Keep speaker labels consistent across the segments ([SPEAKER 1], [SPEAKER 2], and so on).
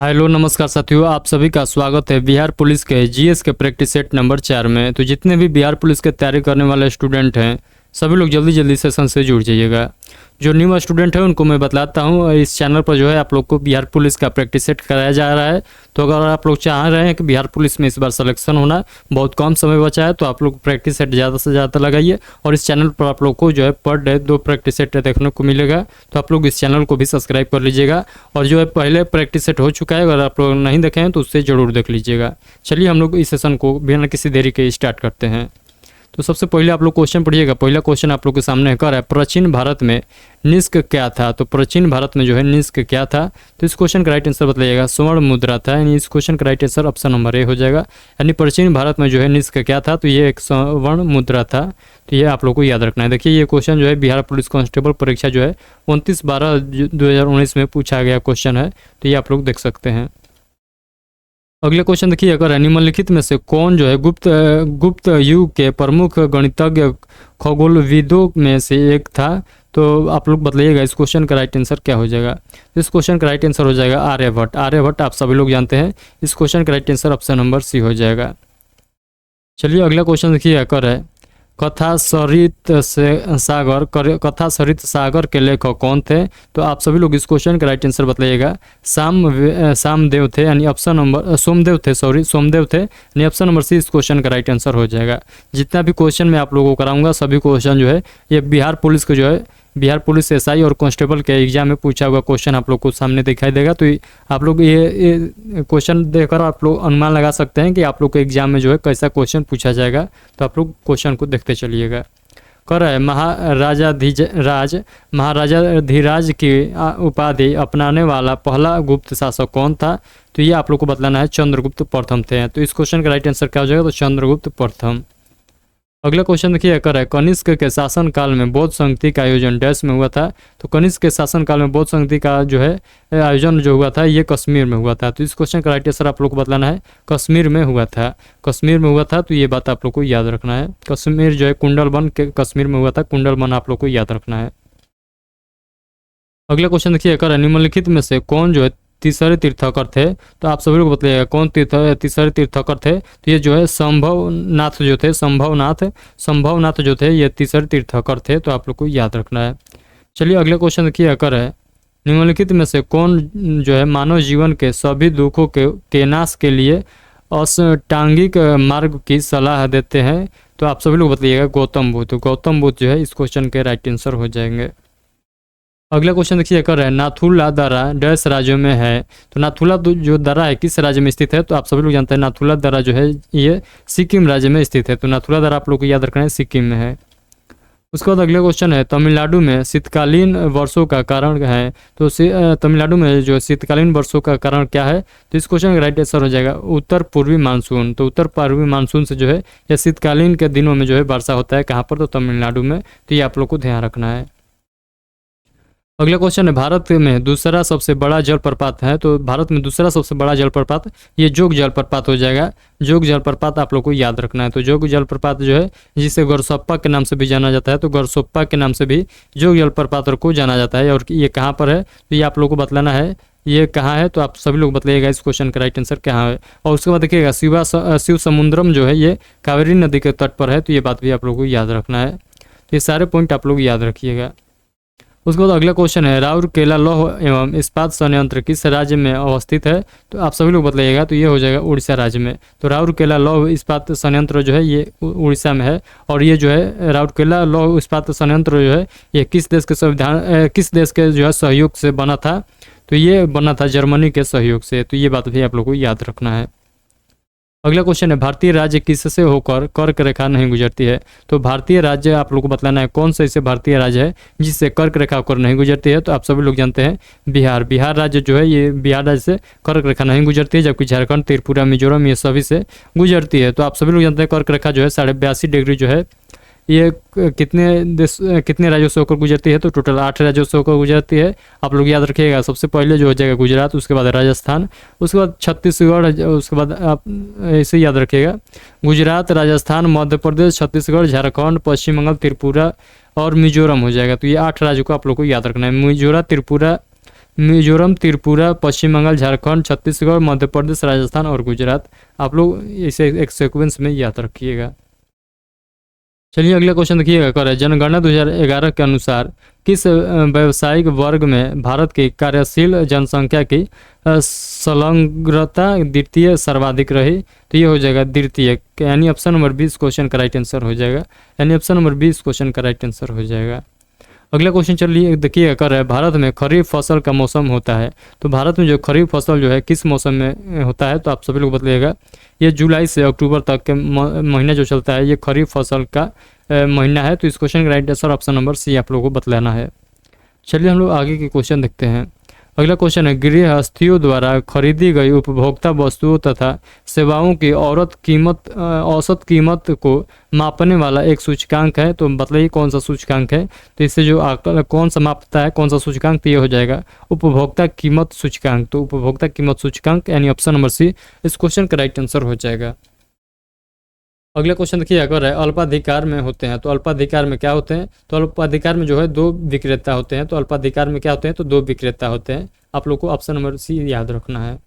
[SPEAKER 1] Hello नमस्कार साथियों, आप सभी का स्वागत है बिहार पुलिस के जीएस के प्रैक्टिस सेट नंबर 4 में। तो जितने भी बिहार पुलिस की तैयारी करने वाले स्टूडेंट हैं सभी लोग जल्दी जल्दी सेशन से जुड़ जाइएगा। जो न्यू स्टूडेंट है उनको मैं बताता हूँ, इस चैनल पर जो है आप लोग को बिहार पुलिस का प्रैक्टिस सेट कराया जा रहा है। तो अगर आप लोग चाह रहे हैं कि बिहार पुलिस में इस बार सिलेक्शन होना, बहुत कम समय बचा है, तो आप लोग प्रैक्टिस सेट ज़्यादा से ज़्यादा लगाइए। और इस चैनल पर आप लोग को जो है पर डे 2 प्रैक्टिस सेट देखने को मिलेगा। तो आप लोग इस चैनल को भी सब्सक्राइब कर लीजिएगा। और जो है पहले प्रैक्टिस सेट हो चुका है, अगर आप लोग नहीं देखे हैं तो उससे ज़रूर देख लीजिएगा। चलिए हम लोग इस सेशन को बिना किसी देरी के स्टार्ट करते हैं। तो सबसे पहले आप लोग क्वेश्चन पढ़िएगा। पहला क्वेश्चन आप लोग के सामने कर है, प्राचीन भारत में निष्क क्या था। तो प्राचीन भारत में जो है निष्क क्या था, तो इस क्वेश्चन का राइट आंसर बताइएगा स्वर्ण मुद्रा था। यानी इस क्वेश्चन का right answer option number A हो जाएगा। यानी प्राचीन भारत में जो है निष्क क्या था, तो ये एक स्वर्ण मुद्रा था। तो ये आप लोग को याद रखना है। देखिए ये क्वेश्चन जो है बिहार पुलिस कांस्टेबल परीक्षा जो है 29/12/2019 में पूछा गया क्वेश्चन है। तो ये आप लोग देख सकते हैं। अगले क्वेश्चन देखिए, अगर निम्नलिखित में से कौन जो है गुप्त युग के प्रमुख गणितज्ञ खगोलविदों में से एक था। तो आप लोग बताइएगा इस क्वेश्चन का राइट आंसर क्या हो जाएगा। इस क्वेश्चन का राइट आंसर हो जाएगा आर्यभट्ट। आर्यभट्ट आप सभी लोग जानते हैं। इस क्वेश्चन का right answer option number C हो जाएगा। चलिए अगला क्वेश्चन देखिए, कर है कथा सरित सागर के लेखक कौन थे। तो आप सभी लोग इस क्वेश्चन का राइट आंसर बताइएगा। सामदेव थे, यानी ऑप्शन नंबर सोमदेव थे, यानी ऑप्शन नंबर सी इस क्वेश्चन का राइट आंसर हो जाएगा। जितना भी क्वेश्चन मैं आप लोगों को कराऊंगा सभी क्वेश्चन जो है ये बिहार पुलिस के जो है बिहार पुलिस एसआई और कांस्टेबल के एग्जाम में पूछा हुआ क्वेश्चन आप लोग को सामने दिखाई देगा। तो आप लोग ये क्वेश्चन देखकर आप लोग अनुमान लगा सकते हैं कि आप लोग के एग्जाम में जो है कैसा क्वेश्चन पूछा जाएगा। तो आप लोग क्वेश्चन को देखते चलिएगा। कर है महाराजाधिराज की उपाधि अपनाने वाला पहला गुप्त शासक कौन था। तो ये आप लोग को बतलाना है चंद्रगुप्त प्रथम थे। तो इस क्वेश्चन का राइट आंसर क्या हो जाएगा, तो चंद्रगुप्त प्रथम। अगला क्वेश्चन देखिए, कर है कनिष्क के शासन काल में बौद्ध संगति का आयोजन डैश में हुआ था। तो कनिष्क के शासन काल में बौद्ध संगति का जो है आयोजन जो हुआ था ये कश्मीर में हुआ था। तो इस क्वेश्चन का राइट आंसर आप लोग को बतलाना है कश्मीर में हुआ था। कश्मीर में हुआ था, तो ये बात आप लोग को याद रखना है। कश्मीर जो है कुंडलवन के कश्मीर में हुआ था। कुंडलवन आप लोग को याद रखना है। अगला क्वेश्चन देखिए, कर निम्नलिखित में से कौन जो है तीसरे तीर्थकर थे। तो आप सभी लोग बताइएगा कौन तीसरे तीर्थकर थे। तो ये जो है संभवनाथ जो थे ये तीसरे तीर्थकर थे। तो आप लोग को याद रखना है। चलिए अगले क्वेश्चन देखिए, कर है निम्नलिखित में से कौन जो है मानव जीवन के सभी दुखों के नाश के लिए अष्टांगिक मार्ग की सलाह देते हैं। तो आप सभी लोग बताइएगा गौतम बुद्ध जो है इस क्वेश्चन के राइट आंसर हो जाएंगे। अगला क्वेश्चन देखिए, कर है नाथुला दर्रा डैश राज्यों में है। तो नाथुला जो दर्रा है किस राज्य में स्थित है। तो आप सभी लोग जानते हैं नाथुला दर्रा जो है ये सिक्किम राज्य में स्थित है। तो नाथुला दर्रा आप लोग को याद रखना है सिक्किम में है। उसके बाद अगला क्वेश्चन है तमिलनाडु में शीतकालीन वर्षों का कारण है। तो तमिलनाडु में जो शीतकालीन वर्षों का कारण क्या है। तो इस क्वेश्चन का राइट आंसर हो जाएगा उत्तर पूर्वी मानसून। तो उत्तर पूर्वी मानसून से जो है या शीतकालीन के दिनों में जो है वर्षा होता है कहाँ पर, तो तमिलनाडु में। तो ये आप लोग को ध्यान रखना है। अगला क्वेश्चन है भारत में दूसरा सबसे बड़ा जलप्रपात है। तो भारत में दूसरा सबसे बड़ा जलप्रपात ये जोग जलप्रपात हो जाएगा। जोग जलप्रपात आप लोग को याद रखना है। तो जोग जलप्रपात जो है जिसे गरसोप्पा के नाम से भी जाना जाता है। तो गरसोप्पा के नाम से भी जोग जलप्रपात को जाना जाता है। और ये कहाँ पर है, तो ये आप लोग को बतलाना है ये कहाँ है। तो आप सभी लोग बताइएगा इस क्वेश्चन का राइट आंसर कहाँ है। और उसके बाद देखिएगा शिव समुद्रम जो है ये कावेरी नदी के तट पर है। तो ये बात भी आप लोग को याद रखना है। तो ये सारे पॉइंट आप लोग याद रखिएगा। उसके बाद अगला क्वेश्चन है राउरकेला लौह एवं इस्पात संयंत्र किस राज्य में अवस्थित है। तो आप सभी लोग बताइएगा। तो ये हो जाएगा उड़ीसा राज्य में। तो राउरकेला लौह इस्पात संयंत्र जो है ये उड़ीसा में है। और ये जो है राउरकेला लौह इस्पात संयंत्र जो है ये किस देश के जो है सहयोग से बना था। तो ये बना था जर्मनी के सहयोग से। तो ये बात भी आप लोग को याद रखना है। अगला क्वेश्चन है भारतीय राज्य किससे होकर कर्क रेखा नहीं गुजरती है। तो भारतीय राज्य आप लोग को बताना है कौन सा ऐसे भारतीय राज्य है जिससे कर्क रेखा होकर नहीं गुजरती है। तो आप सभी लोग जानते हैं बिहार राज्य जो है ये बिहार राज्य से कर्क रेखा नहीं गुजरती है। जबकि झारखंड, त्रिपुरा, मिजोरम ये सभी से गुजरती है। तो आप सभी लोग जानते हैं कर्क रेखा जो है 82.5 डिग्री जो है ये कितने राज्यों से होकर गुजरती है। तो टोटल 8 राज्यों से होकर गुजरती है। आप लोग याद रखिएगा सबसे पहले जो हो जाएगा गुजरात, उसके बाद राजस्थान, उसके बाद छत्तीसगढ़, उसके बाद आप ऐसे याद रखिएगा गुजरात, राजस्थान, मध्य प्रदेश, छत्तीसगढ़, झारखंड, पश्चिम बंगाल, त्रिपुरा और मिजोरम हो जाएगा। तो ये 8 राज्यों को आप लोग को याद रखना है। मिजोरम, त्रिपुरा, मिजोरम, त्रिपुरा, पश्चिम बंगाल, झारखंड, छत्तीसगढ़, मध्य प्रदेश, राजस्थान और गुजरात। आप लोग इसे एक सीक्वेंस में याद रखिएगा। चलिए अगला क्वेश्चन देखिएगा, कर है जनगणना 2011 के अनुसार किस व्यावसायिक वर्ग में भारत की कार्यशील जनसंख्या की संलग्नता द्वितीय सर्वाधिक रही? तो ये हो जाएगा द्वितीय, यानी ऑप्शन नंबर 20 क्वेश्चन का राइट आंसर हो जाएगा, यानी ऑप्शन नंबर 20 क्वेश्चन का राइट आंसर हो जाएगा। अगला क्वेश्चन चलिए देखिए, कर है भारत में खरीफ फसल का मौसम होता है। तो भारत में जो खरीफ फसल जो है किस मौसम में होता है? तो आप सभी लोग बतलाइएगा। ये जुलाई से अक्टूबर तक के महीना जो चलता है ये खरीफ फसल का महीना है। तो इस क्वेश्चन का right answer option number C आप लोगों को बतलाना है। चलिए हम लोग आगे के क्वेश्चन देखते हैं। अगला क्वेश्चन है, गृहस्थियों द्वारा खरीदी गई उपभोक्ता वस्तुओं तथा सेवाओं की औसत कीमत को मापने वाला एक सूचकांक है। तो बताइए कौन सा सूचकांक है? तो इससे जो आकलन कौन सा मापता है, कौन सा सूचकांक? तो ये हो जाएगा उपभोक्ता कीमत सूचकांक। तो उपभोक्ता कीमत सूचकांक यानी ऑप्शन नंबर सी इस क्वेश्चन का राइट आंसर हो जाएगा। अगला क्वेश्चन देखिए, अगर है अल्पाधिकार में होते हैं तो अल्पाधिकार में क्या होते हैं? तो अल्पाधिकार में जो है दो विक्रेता होते हैं। तो अल्पाधिकार में क्या होते हैं? तो दो विक्रेता होते हैं। आप लोग को ऑप्शन नंबर सी याद रखना है।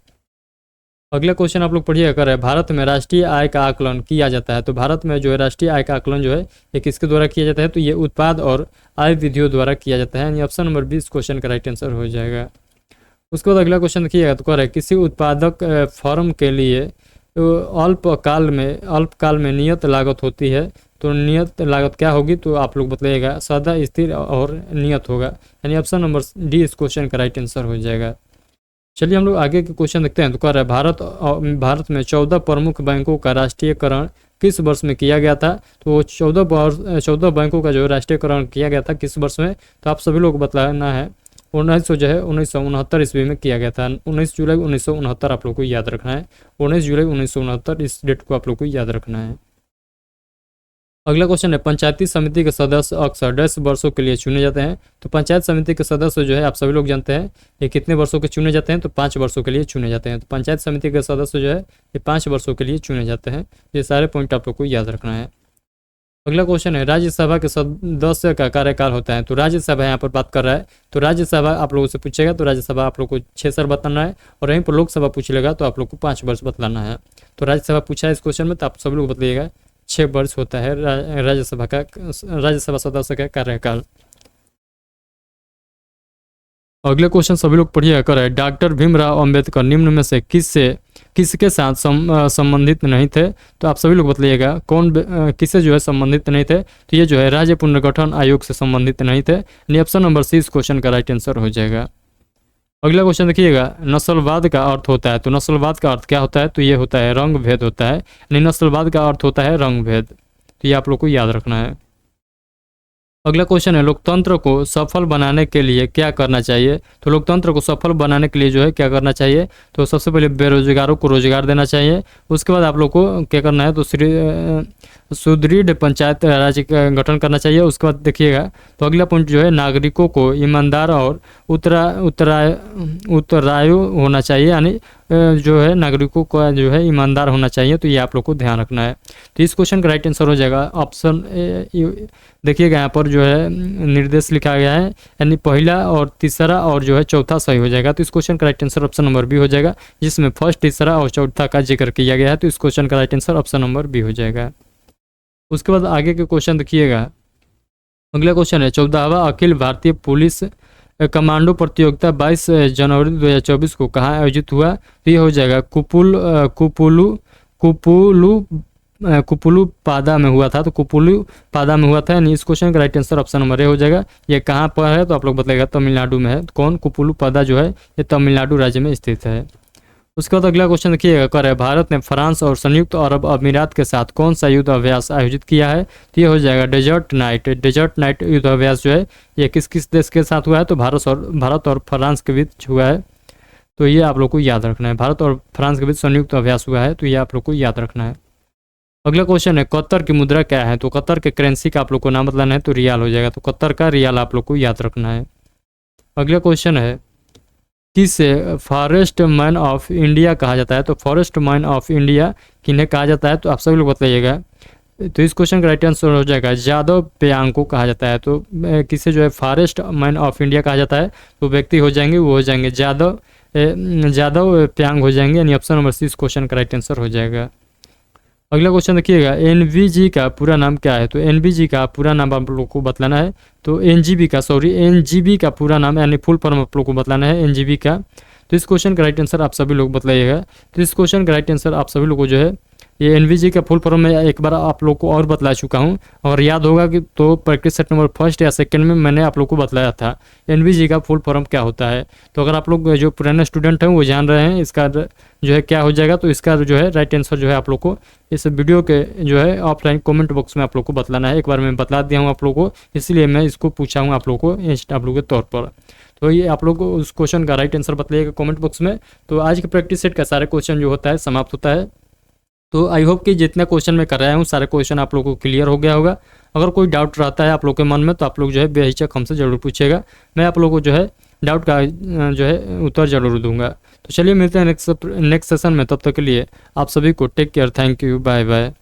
[SPEAKER 1] अगला क्वेश्चन आप लोग पढ़िए, अगर है भारत में राष्ट्रीय आय का आकलन किया जाता है। तो भारत में जो है राष्ट्रीय आय का आकलन जो है ये किसके द्वारा किया जाता है? तो ये उत्पाद और आय विधियों द्वारा किया जाता है, यानी ऑप्शन नंबर 20 क्वेश्चन का राइट आंसर हो जाएगा। उसके बाद अगला क्वेश्चन देखिएगा, तो कर है किसी उत्पादक फर्म के लिए तो अल्पकाल में नियत लागत होती है। तो नियत लागत क्या होगी? तो आप लोग बताइएगा। सदा, स्थिर और नियत होगा, यानी ऑप्शन नंबर डी इस क्वेश्चन का राइट आंसर हो जाएगा। चलिए हम लोग आगे के क्वेश्चन देखते हैं। तो कह रहा है भारत में 14 प्रमुख बैंकों का राष्ट्रीयकरण किस वर्ष में किया गया था? तो वो 14 बैंकों का जो राष्ट्रीयकरण किया गया था किस वर्ष में? तो आप सभी लोग बताना है। 1969 ईस्वी में किया गया था। 19 जुलाई 1969 आप लोग को याद रखना है। 19 जुलाई 1969 इस डेट को आप लोग को याद रखना है। अगला क्वेश्चन है, पंचायती समिति के सदस्य अक्सर 10 वर्षों के लिए चुने जाते हैं। तो पंचायत समिति के सदस्य जो है आप सभी लोग जानते हैं ये कितने वर्षों के चुने जाते हैं? तो 5 वर्षों के लिए चुने जाते हैं। तो पंचायत समिति के सदस्य जो है ये 5 वर्षों के लिए चुने जाते हैं। ये सारे पॉइंट आप लोग को याद रखना है। अगला क्वेश्चन है, राज्यसभा के सदस्य का कार्यकाल होता है। तो राज्यसभा यहाँ पर बात कर रहा है। तो राज्यसभा आप लोगों से पूछेगा तो राज्यसभा आप लोग को 6 साल बताना है, और यहीं पर लोकसभा पूछ लेगा तो आप लोग को 5 वर्ष बतलाना है। तो राज्यसभा पूछा है इस क्वेश्चन में, तो आप सभी लोग बतलाइएगा 6 वर्ष होता है राज्यसभा सदस्य का कार्यकाल। अगले क्वेश्चन सभी लोग पढ़िए, कर है डॉक्टर भीमराव अंबेडकर निम्न में से किसके साथ संबंधित नहीं थे? तो आप सभी लोग बतलाइएगा कौन किससे जो है संबंधित नहीं थे? तो ये जो है राज्य पुनर्गठन आयोग से संबंधित नहीं थे, यानी ऑप्शन नंबर सी इस क्वेश्चन का राइट आंसर हो जाएगा। अगला क्वेश्चन देखिएगा, नस्लवाद का अर्थ होता है। तो नस्लवाद का अर्थ क्या होता है? तो ये होता है रंग भेद होता है, यानी नस्लवाद का अर्थ होता है रंग भेद। तो ये आप लोग को याद रखना है। अगला क्वेश्चन है, लोकतंत्र को सफल बनाने के लिए क्या करना चाहिए? तो लोकतंत्र को सफल बनाने के लिए जो है क्या करना चाहिए? तो सबसे पहले बेरोजगारों को रोजगार देना चाहिए। उसके बाद आप लोग को क्या करना है? तो सुदृढ़ पंचायत राज का गठन करना चाहिए। उसके बाद देखिएगा तो अगला पॉइंट जो है, नागरिकों को ईमानदार और उत्तरायु होना चाहिए, यानी जो है नागरिकों का जो है ईमानदार होना चाहिए। तो ये आप लोग को ध्यान रखना है। तो इस क्वेश्चन का राइट आंसर हो जाएगा ऑप्शन देखिएगा यहाँ पर जो है निर्देश लिखा गया है, यानी पहला और तीसरा और जो है चौथा सही हो जाएगा। तो इस क्वेश्चन का right answer option number B हो जाएगा, जिसमें फर्स्ट, तीसरा और चौथा का जिक्र किया गया है। तो इस क्वेश्चन का right answer option number B हो जाएगा। उसके बाद आगे के क्वेश्चन देखिएगा। अगला क्वेश्चन है, 14वां अखिल भारतीय पुलिस कमांडो प्रतियोगिता 22 जनवरी 2024 को कहाँ आयोजित हुआ? तो ये हो जाएगा कुपुलू पादा में हुआ था। तो कुपुलू पादा में हुआ था, यानी इस क्वेश्चन का right answer option number A हो जाएगा। ये कहाँ पर है? तो आप लोग बताइएगा तमिलनाडु में है। तो कौन? कुपुलू पादा जो है ये तमिलनाडु राज्य में स्थित है। उसके बाद अगला क्वेश्चन देखिएगा, कर है भारत ने फ्रांस और संयुक्त अरब अमीरात के साथ कौन सा युद्ध अभ्यास आयोजित किया है? तो ये हो जाएगा डेजर्ट नाइट युद्ध अभ्यास जो है ये किस किस देश के साथ हुआ है? तो भारत और फ्रांस के बीच हुआ है। तो ये आप लोग को याद रखना है। भारत और फ्रांस के बीच संयुक्त अभ्यास हुआ है, तो ये आप लोग को याद रखना है। अगला क्वेश्चन है, कतर की मुद्रा क्या है? तो कतर के करेंसी का आप लोग को नाम बताना है, तो रियाल हो जाएगा। तो कतर का रियाल आप लोग को याद रखना है। अगला क्वेश्चन है, किसे फॉरेस्ट मैन ऑफ इंडिया कहा जाता है? तो फॉरेस्ट मैन ऑफ इंडिया किन्हें कहा जाता है? तो आप सभी लोग बताइएगा। तो इस क्वेश्चन का राइट आंसर हो जाएगा यादव पेयांग को कहा जाता है। तो किसे जो है फॉरेस्ट मैन ऑफ इंडिया कहा जाता है, तो व्यक्ति हो जाएंगे वो हो जाएंगे यादव पेयांग हो जाएंगे, यानी ऑप्शन नंबर सी इस क्वेश्चन का राइट आंसर हो जाएगा। अगला क्वेश्चन देखिएगा, एनवीजी का पूरा नाम क्या है? तो एनवीजी का पूरा नाम आप लोगों को बतलाना है। तो एनजीबी का पूरा नाम यानी फुल फॉर्म आप लोगों को बतलाना है एनजीबी का। तो इस क्वेश्चन का राइट आंसर आप सभी लोग बतलाइएगा। तो इस क्वेश्चन का राइट आंसर आप सभी लोगों को जो है ये एनवीजी का फुल फॉर्म मैं एक बार आप लोग को और बतला चुका हूँ, और याद होगा कि तो प्रैक्टिस सेट नंबर फर्स्ट या सेकंड में मैंने आप लोग को बतलाया था एनवीजी का फुल फॉर्म क्या होता है। तो अगर आप लोग जो पुराने स्टूडेंट हैं वो जान रहे हैं इसका जो है क्या हो जाएगा, तो इसका जो है राइट आंसर जो है आप लोग को इस वीडियो के जो है ऑफलाइन कमेंट बॉक्स में आप लोग को बतलाना है। एक बार मैं बतला दिया हूँ आप लोग को, इसलिए मैं इसको पूछा हूँ आप लोग को आप लोग के तौर पर। तो ये आप लोग को उस क्वेश्चन का राइट आंसर बतलाइएगा कमेंट बॉक्स में। तो आज के प्रैक्टिस सेट का सारे क्वेश्चन जो होता है समाप्त होता है। तो आई होप कि जितने क्वेश्चन मैं कराया हूँ सारे क्वेश्चन आप लोगों को क्लियर हो गया होगा। अगर कोई डाउट रहता है आप लोग के मन में तो आप लोग जो है बेहिचक हमसे ज़रूर पूछिएगा, मैं आप लोगों को जो है डाउट का जो है उत्तर ज़रूर दूंगा। तो चलिए मिलते हैं नेक्स्ट सेशन में, तब तक के लिए आप सभी को take care, thank you, bye bye.